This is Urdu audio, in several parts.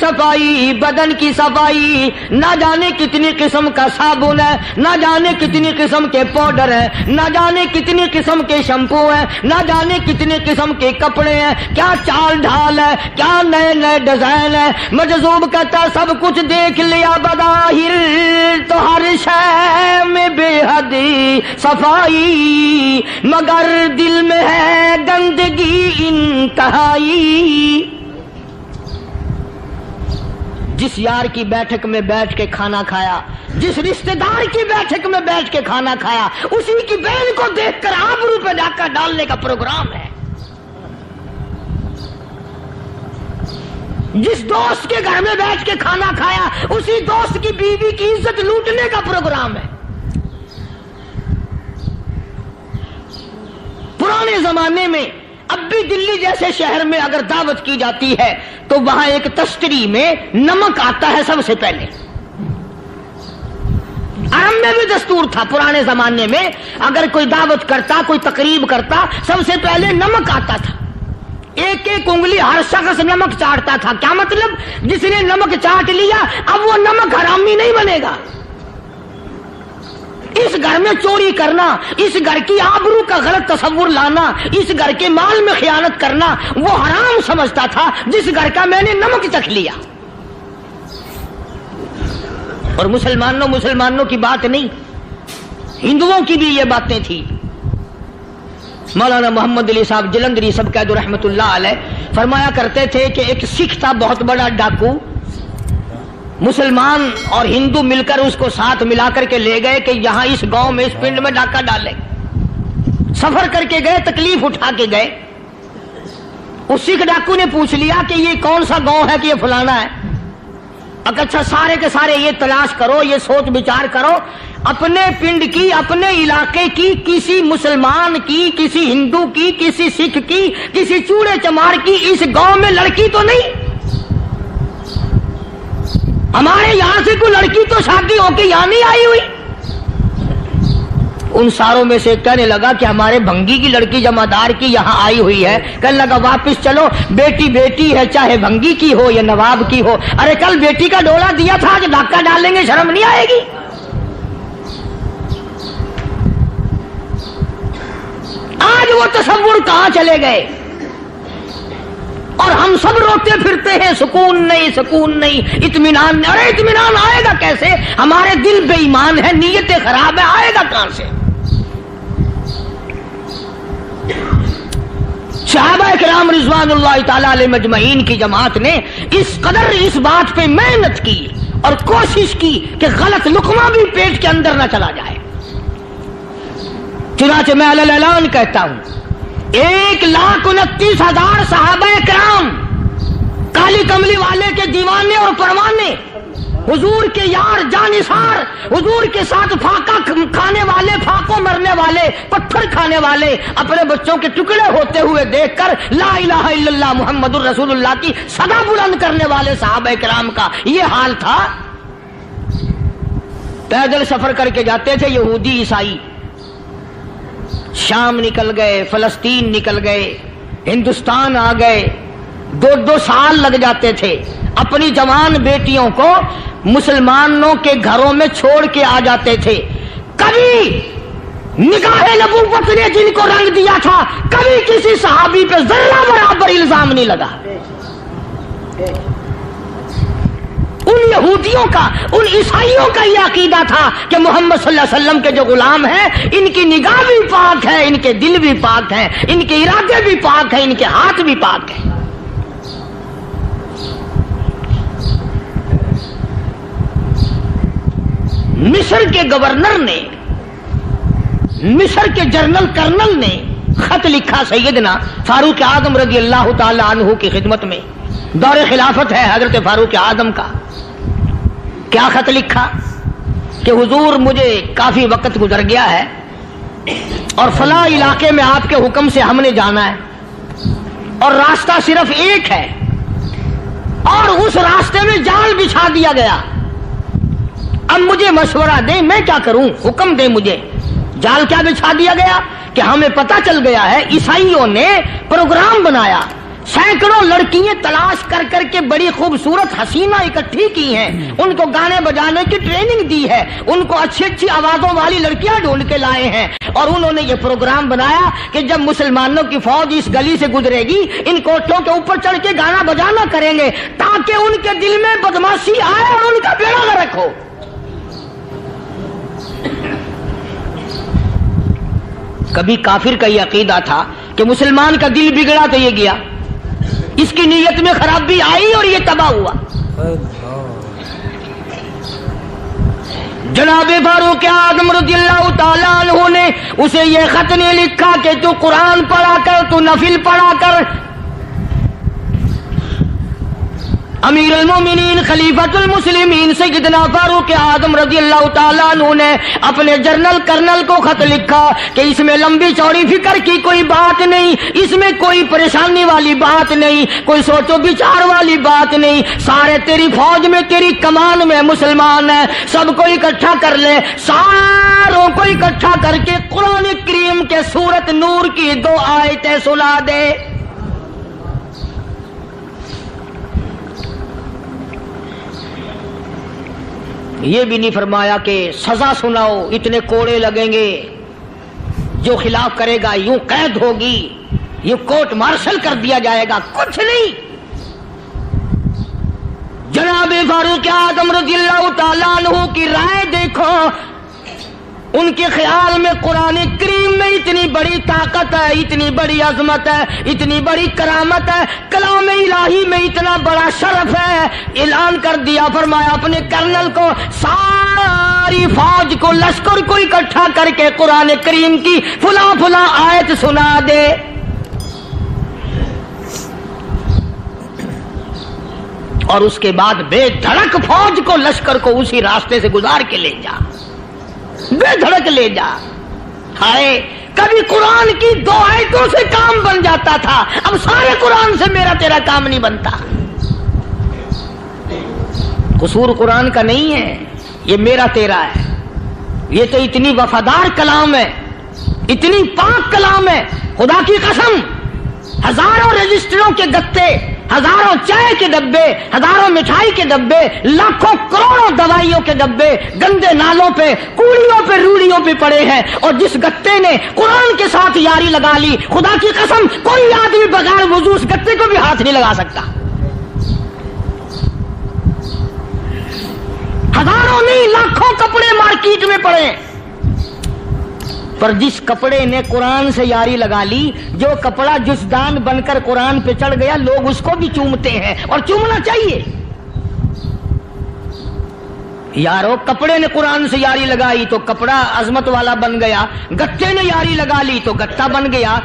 صفائی، بدن کی صفائی، نہ جانے کتنی قسم کا صابن ہے، نہ جانے کتنی قسم کے پاؤڈر ہیں، نہ جانے کتنی قسم کے شیمپو ہیں، نہ جانے کتنی قسم کے کپڑے ہیں، کیا چال ڈھال ہے، کیا نئے نئے ڈیزائن ہے۔ مجذوب کہتا سب کچھ دیکھ لیا بظاہر، تو ہر شے میں بے حد صفائی، مگر دل میں ہے گندگی انتہائی۔ جس یار کی بیٹھک میں بیٹھ کے کھانا کھایا، جس رشتہ دار کی بیٹھک میں بیٹھ کے کھانا کھایا، اسی کی بہن کو دیکھ کر آبرو پہ ڈاکہ ڈالنے کا پروگرام ہے۔ جس دوست کے گھر میں بیٹھ کے کھانا کھایا، اسی دوست کی بیوی کی عزت لوٹنے کا پروگرام ہے۔ پرانے زمانے میں اب بھی دلی جیسے شہر میں اگر دعوت کی جاتی ہے تو وہاں ایک تشتری میں نمک آتا ہے سب سے پہلے۔ عرب میں بھی دستور تھا پرانے زمانے میں، اگر کوئی دعوت کرتا، کوئی تقریب کرتا، سب سے پہلے نمک آتا تھا۔ ایک ایک انگلی ہر شخص نمک چاٹتا تھا۔ کیا مطلب؟ جس نے نمک چاٹ لیا اب وہ نمک حرامی نہیں بنے گا۔ اس گھر میں چوری کرنا، اس گھر کی آبرو کا غلط تصور لانا، اس گھر کے مال میں خیانت کرنا وہ حرام سمجھتا تھا جس گھر کا میں نے نمک چکھ لیا۔ اور مسلمانوں کی بات نہیں، ہندوؤں کی بھی یہ باتیں تھی۔ مولانا محمد علی صاحب جلندری سب قید رحمت اللہ علیہ فرمایا کرتے تھے کہ ایک سکھ تھا بہت بڑا ڈاکو، مسلمان اور ہندو مل کر اس کو ساتھ ملا کر کے لے گئے کہ یہاں اس گاؤں میں اس پنڈ میں ڈاکہ ڈالے۔ سفر کر کے گئے، تکلیف اٹھا کے گئے۔ اس سکھ ڈاکو نے پوچھ لیا کہ یہ کون سا گاؤں ہے کہ یہ فلانا ہے۔ اچھا سارے کے سارے یہ تلاش کرو، یہ سوچ بچار کرو، اپنے پنڈ کی، اپنے علاقے کی، کسی مسلمان کی، کسی ہندو کی، کسی سکھ کی، کسی چوڑے چمار کی اس گاؤں میں لڑکی تو نہیں؟ ہمارے یہاں سے کوئی لڑکی تو شادی ہو کے یہاں نہیں آئی ہوئی؟ ان ساروں میں سے کہنے لگا کہ ہمارے بھنگی کی لڑکی جمعدار کی یہاں آئی ہوئی ہے۔ کہنے لگا واپس چلو، بیٹی بیٹی ہے، چاہے بھنگی کی ہو یا نواب کی ہو۔ ارے کل بیٹی کا ڈولا دیا تھا کہ ڈاکہ ڈالیں گے، شرم نہیں آئے گی؟ آج وہ تصور کہاں چلے گئے؟ اور ہم سب روتے پھرتے ہیں سکون نہیں، سکون نہیں، اطمینان نہیں۔ ارے اطمینان آئے گا کیسے؟ ہمارے دل بے ایمان ہے، نیتیں خراب ہے، آئے گا کہاں سے؟ صحابہ کرام رضوان اللہ تعالی علیہ مجمعین کی جماعت نے اس قدر اس بات پہ محنت کی اور کوشش کی کہ غلط لقمہ بھی پیٹ کے اندر نہ چلا جائے۔ چنانچہ میں علی الاعلان کہتا ہوں 1,29,000 صحابہ کرام، کالی کملی والے کے دیوانے اور پروانے، حضور کے یار جانثار، حضور کے ساتھ فاقہ کھانے والے، فاقوں مرنے والے، پتھر کھانے والے، اپنے بچوں کے ٹکڑے ہوتے ہوئے دیکھ کر لا الہ الا اللہ محمد الرسول اللہ کی صدا بلند کرنے والے صحابہ کرام کا یہ حال تھا۔ پیدل سفر کر کے جاتے تھے یہودی عیسائی، شام نکل گئے، فلسطین نکل گئے، ہندوستان آ گئے، 2 سال لگ جاتے تھے۔ اپنی جوان بیٹیوں کو مسلمانوں کے گھروں میں چھوڑ کے آ جاتے تھے۔ کبھی نگاہ نبوت نے جن کو رنگ دیا تھا، کبھی کسی صحابی پہ ذرہ برابر الزام نہیں لگا۔ ان یہودیوں کا، ان عیسائیوں کا یہ عقیدہ تھا کہ محمد صلی اللہ علیہ وسلم کے جو غلام ہیں ان کی نگاہ بھی پاک ہے، ان کے دل بھی پاک ہیں، ان کے ارادے بھی پاک ہیں، ان کے ہاتھ بھی پاک ہیں۔ مصر کے گورنر نے، مصر کے جنرل کرنل نے خط لکھا سیدنا فاروق اعظم رضی اللہ تعالی عنہ کی خدمت میں، دور خلافت ہے حضرت فاروق اعظم کا۔ کیا خط لکھا کہ حضور مجھے کافی وقت گزر گیا ہے اور فلاں علاقے میں آپ کے حکم سے ہم نے جانا ہے اور راستہ صرف ایک ہے اور اس راستے میں جال بچھا دیا گیا۔ اب مجھے مشورہ دیں میں کیا کروں، حکم دیں مجھے۔ جال کیا بچھا دیا گیا کہ ہمیں پتہ چل گیا ہے عیسائیوں نے پروگرام بنایا سینکڑوں لڑکیاں تلاش کر کر کے بڑی خوبصورت حسینہ اکٹھی کی ہیں، ان کو گانے بجانے کی ٹریننگ دی ہے، ان کو اچھی اچھی آوازوں والی لڑکیاں ڈھونڈ کے لائے ہیں، اور انہوں نے یہ پروگرام بنایا کہ جب مسلمانوں کی فوج اس گلی سے گزرے گی ان کوٹھوں کے اوپر چڑھ کے گانا بجانا کریں گے تاکہ ان کے دل میں بدماشی آئے اور ان کا بیڑا غرق ہو۔ کبھی کافر کا یہ عقیدہ تھا کہ مسلمان کا دل بگڑا تو یہ گیا، اس کی نیت میں خرابی آئی اور یہ تباہ ہوا۔ جناب فاروق اعظم رضی اللہ تعالیٰ عنہ نے اسے یہ خط نہیں لکھا کہ تو قرآن پڑھا کر، تو نفل پڑھا کر۔ امیر المومنین خلیفۃ المسلمین سیدنا فاروق اعظم رضی اللہ تعالیٰ عنہ نے اپنے جنرل کرنل کو خط لکھا کہ اس میں لمبی چوڑی فکر کی کوئی بات نہیں، اس میں کوئی پریشانی والی بات نہیں، کوئی سوچ و بچار والی بات نہیں، سارے تیری فوج میں تیری کمان میں مسلمان ہیں، سب کو اکٹھا کر لے، ساروں کو اکٹھا کر کے قرآن کریم کے سورۃ نور کی 2 آیتیں سنا دے۔ یہ بھی نہیں فرمایا کہ سزا سناؤ، اتنے کوڑے لگیں گے، جو خلاف کرے گا یوں قید ہوگی، یہ کورٹ مارشل کر دیا جائے گا، کچھ نہیں۔ جناب فاروق اعظم رضی اللہ تعالیٰ عنہ کی رائے دیکھو، ان کے خیال میں قرآن کریم میں اتنی بڑی طاقت ہے، اتنی بڑی عظمت ہے، اتنی بڑی کرامت ہے، کلام الہی میں اتنا بڑا شرف ہے، اعلان کر دیا، فرمایا اپنے کرنل کو ساری فوج کو لشکر کو اکٹھا کر کے قرآن کریم کی فلاں فلاں آیت سنا دے۔ اور اس کے بعد بے دھڑک فوج کو لشکر کو اسی راستے سے گزار کے لے جا، بے دھڑک لے جا۔ ہائے کبھی قرآن کی 2 آیتوں سے کام بن جاتا تھا، اب سارے قرآن سے میرا تیرا کام نہیں بنتا۔ قصور قرآن کا نہیں ہے، یہ میرا تیرا ہے، یہ تو اتنی وفادار کلام ہے، اتنی پاک کلام ہے، خدا کی قسم ہزاروں رجسٹروں کے گتے، ہزاروں چائے کے ڈبے، ہزاروں مٹھائی کے ڈبے، لاکھوں کروڑوں دوائیوں کے ڈبے گندے نالوں پہ، کوڑیوں پہ، روڑیوں پہ پڑے ہیں، اور جس گتے نے قرآن کے ساتھ یاری لگا لی، خدا کی قسم کوئی آدمی بغیر وضو اس گتے کو بھی ہاتھ نہیں لگا سکتا۔ ہزاروں نہیں لاکھوں کپڑے مارکیٹ میں پڑے، پر جس کپڑے نے قرآن سے یاری لگا لی، جو کپڑا جسدان بن کر قرآن پہ چڑھ گیا، لوگ اس کو بھی چومتے ہیں، اور چومنا چاہیے۔ یارو کپڑے نے قرآن سے یاری لگائی تو کپڑا عظمت والا بن گیا، گتے نے یاری لگا لی تو گتا بن گیا۔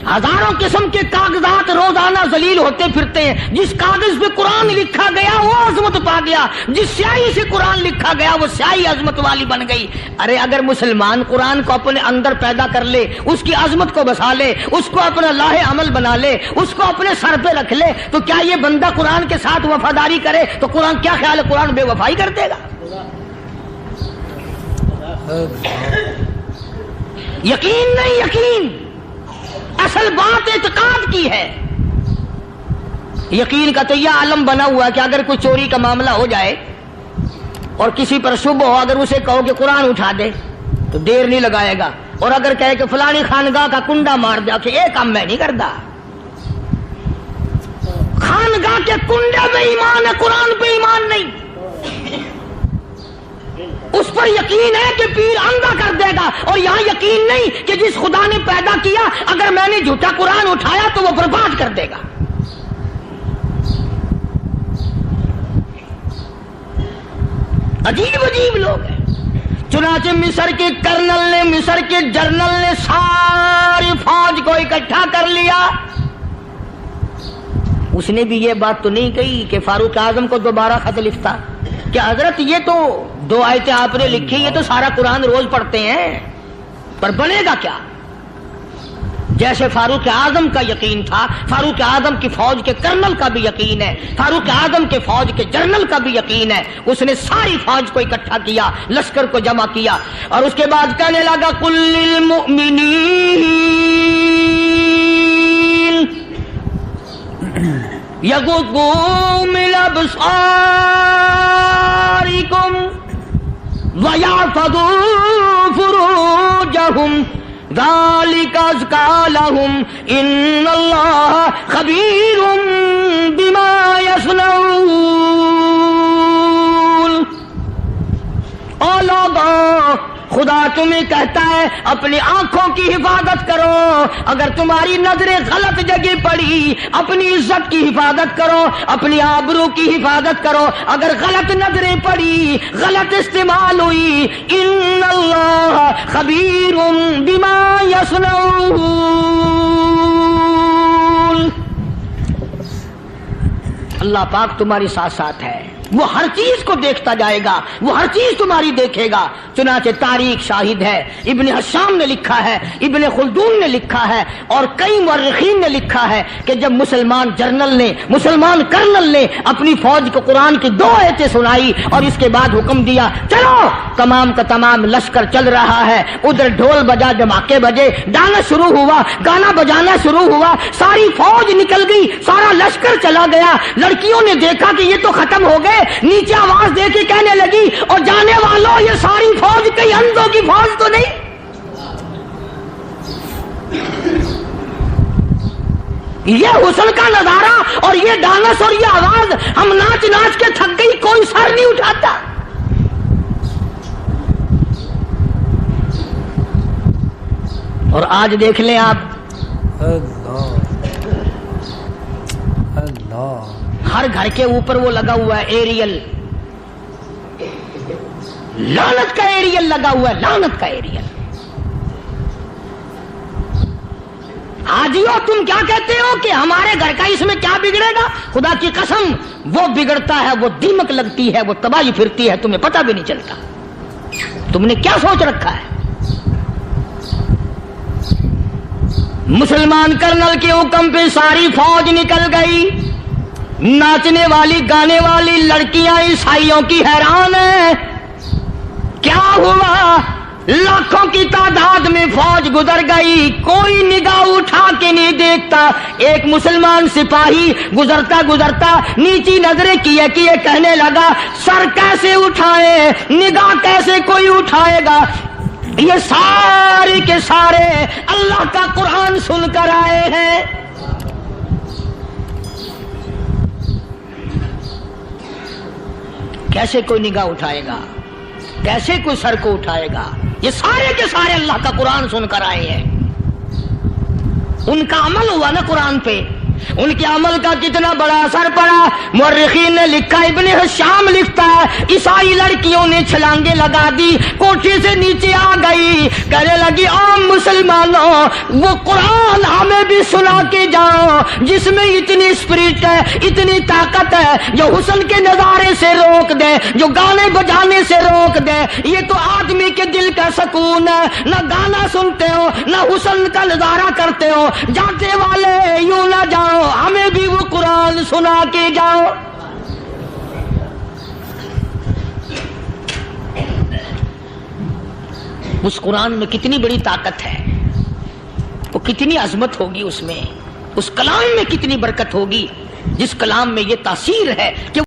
ہزاروں قسم کے کاغذات روزانہ ذلیل ہوتے پھرتے ہیں، جس کاغذ پہ قرآن لکھا گیا وہ عظمت پا گیا، جس سیاہی سے قرآن لکھا گیا وہ سیاہی عظمت والی بن گئی۔ ارے اگر مسلمان قرآن کو اپنے اندر پیدا کر لے، اس کی عظمت کو بسا لے، اس کو اپنا لاہ عمل بنا لے، اس کو اپنے سر پہ رکھ لے، تو کیا یہ بندہ قرآن کے ساتھ وفاداری کرے تو قرآن کیا خیال ہے قرآن بے وفائی کر دے گا؟ یقین نہیں، یقین اصل بات اعتقاد کی ہے۔ یقین کا تو یہ عالم بنا ہوا ہے کہ اگر کوئی چوری کا معاملہ ہو جائے اور کسی پر شبہ ہو، اگر اسے کہو کہ قرآن اٹھا دے تو دیر نہیں لگائے گا، اور اگر کہے کہ فلانی خانگاہ کا کنڈا مار دیا کہ یہ کام میں نہیں کرتا۔ خانگاہ کے کنڈے پہ ایمان ہے، قرآن پہ ایمان نہیں۔ اس پر یقین ہے کہ پیر اندھا کر دے گا، اور یہاں یقین نہیں کہ جس خدا نے پیدا کیا اگر میں نے جھوٹا قرآن اٹھایا تو وہ برباد کر دے گا۔ عجیب عجیب لوگ ہیں۔ چنانچہ مصر کے کرنل نے، مصر کے جنرل نے ساری فوج کو اکٹھا کر لیا۔ اس نے بھی یہ بات تو نہیں کہی کہ فاروق اعظم کو دوبارہ خط لکھتا کہ حضرت یہ تو 2 آیتیں آپ نے لکھی، یہ تو سارا قرآن روز پڑھتے ہیں، پر بنے گا کیا؟ جیسے فاروق اعظم کا یقین تھا، فاروق اعظم کی فوج کے کرنل کا بھی یقین ہے، فاروق اعظم کے فوج کے جنرل کا بھی یقین ہے۔ اس نے ساری فوج کو اکٹھا کیا، لشکر کو جمع کیا، اور اس کے بعد کہنے لگا قل للمؤمنین یغضوا من ابصارکم وَيَحْفَظُوا فُرُوجَهُمْ ذَلِكَ أَزْكَىٰ لَهُمْ إِنَّ اللَّهَ خَبِيرٌ بِمَا يَصْنَعُونَ۔ او لوگوں، خدا تمہیں کہتا ہے اپنی آنکھوں کی حفاظت کرو، اگر تمہاری نظریں غلط جگہ پڑی اپنی عزت کی حفاظت کرو، اپنی آبرو کی حفاظت کرو، اگر غلط نظریں پڑی غلط استعمال ہوئی، ان اللہ خبیر بما یصنعون، اللہ پاک تمہاری ساتھ ساتھ ہے، وہ ہر چیز کو دیکھتا جائے گا، وہ ہر چیز تمہاری دیکھے گا۔ چنانچہ تاریخ شاہد ہے، ابن حشام نے لکھا ہے، ابن خلدون نے لکھا ہے، اور کئی مورخین نے لکھا ہے کہ جب مسلمان کرنل نے اپنی فوج کو قرآن کی 2 آیتیں سنائی اور اس کے بعد حکم دیا چلو، تمام کا تمام لشکر چل رہا ہے، ادھر ڈھول بجا، دھماکے بجے، گانا شروع ہوا، گانا بجانا شروع ہوا، ساری فوج نکل گئی، سارا لشکر چلا گیا، لڑکیوں نے دیکھا کہ یہ تو ختم ہو گئے، نیچے آواز دے کے کہنے لگی اور جانے والوں یہ ساری فوج کئی اندھوں کی فوج تو نہیں؟ یہ حسن کا نظارہ اور یہ ڈانس اور یہ آواز، ہم ناچ ناچ کے تھک گئی، کوئی سر نہیں اٹھاتا۔ اور آج دیکھ لیں آپ، ہر گھر کے اوپر وہ لگا ہوا ہے ایریل، لعنت کا ایریل لگا ہوا ہے، لعنت کا ایریل۔ حاجیو تم کیا کہتے ہو کہ ہمارے گھر کا اس میں کیا بگڑے گا؟ خدا کی قسم وہ بگڑتا ہے، وہ دیمک لگتی ہے، وہ تباہی پھرتی ہے، تمہیں پتہ بھی نہیں چلتا۔ تم نے کیا سوچ رکھا ہے؟ مسلمان کرنل کے حکم پہ ساری فوج نکل گئی، ناچنے والی گانے والی لڑکیاں عیسائیوں کی حیران ہیں، کیا ہوا؟ لاکھوں کی تعداد میں فوج گزر گئی، کوئی نگاہ اٹھا کے نہیں دیکھتا۔ ایک مسلمان سپاہی گزرتا گزرتا نیچی نظریں کیے کہنے لگا سر کیسے اٹھائے، نگاہ کیسے کوئی اٹھائے گا؟ یہ سارے کے سارے اللہ کا قرآن سن کر آئے ہیں۔ کیسے کوئی نگاہ اٹھائے گا؟ کیسے کوئی سر کو اٹھائے گا؟ یہ سارے کے سارے اللہ کا قرآن سن کر آئے ہیں۔ ان کا عمل ہوا نا قرآن پہ، ان کے عمل کا کتنا بڑا اثر پڑا۔ مورخین نے لکھا، ابن حشام لکھتا ہے عیسائی لڑکیوں نے چھلانگیں لگا دی، کوٹھی سے نیچے آ گئی، کہنے لگی عام مسلمانوں وہ قرآن ہمیں بھی سنا کے جاؤ جس میں اتنی اسپرٹ ہے، اتنی طاقت ہے، جو حسن کے نظارے سے روک دے، جو گانے بجانے سے روک دے۔ یہ تو آدمی کے دل کا سکون ہے، نہ گانا سنتے ہو نہ حسن کا نظارہ کرتے ہو، جاتے والے یوں نہ جاؤ، ہمیں بھی وہ قرآن سنا کے جاؤ۔ اس قرآن میں کتنی بڑی طاقت ہے، وہ کتنی عظمت ہوگی، اس میں اس کلام میں کتنی برکت ہوگی، جس کلام میں یہ تاثیر ہے کہ